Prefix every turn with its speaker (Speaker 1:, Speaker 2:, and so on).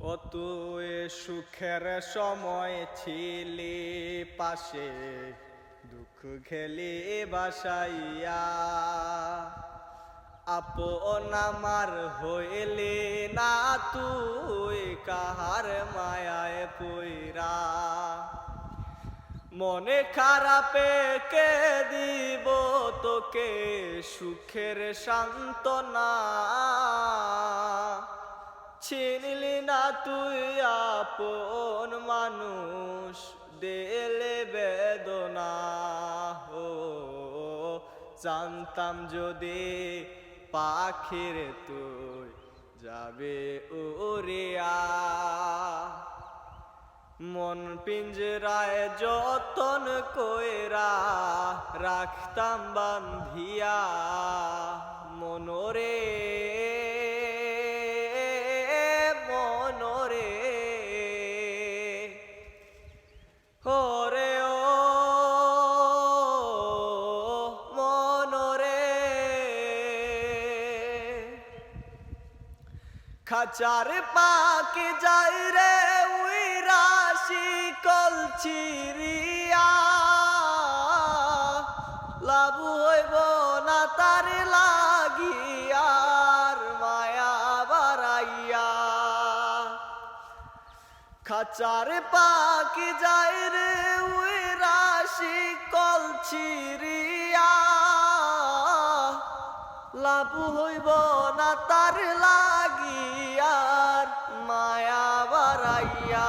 Speaker 1: ও তুই সুখের সময় ছিলি পাশে, দুঃখ খেলি বাসাইয়া। আপন আমার হইলি না তুই, কাহার মায়ায় পইরা। মনে খারাপে কে দিব তোকে সুখের সান্ত্বনা। চিনলি না তুই আপন মানুষ, দিলে বেদনা। ও জানতাম যদি পাখির তুই যাবে উড়িয়া। মন পিঞ্জরায় যতন কইরা রাখতাম বান্ধিয়া। মনরে মনরে ওরে ও মনরে, খাঁচার পাখি যাই রে উইরা শিকল চিরিয়া। লাভ হইব না তার লাগিয়ার মায়া বাড়াইয়া। খাঁচার পাখি যাই রে উইরা শিকল চিরিয়া। লাভ হইব না তার লাগিয়ার মায়া বাড়াইয়া।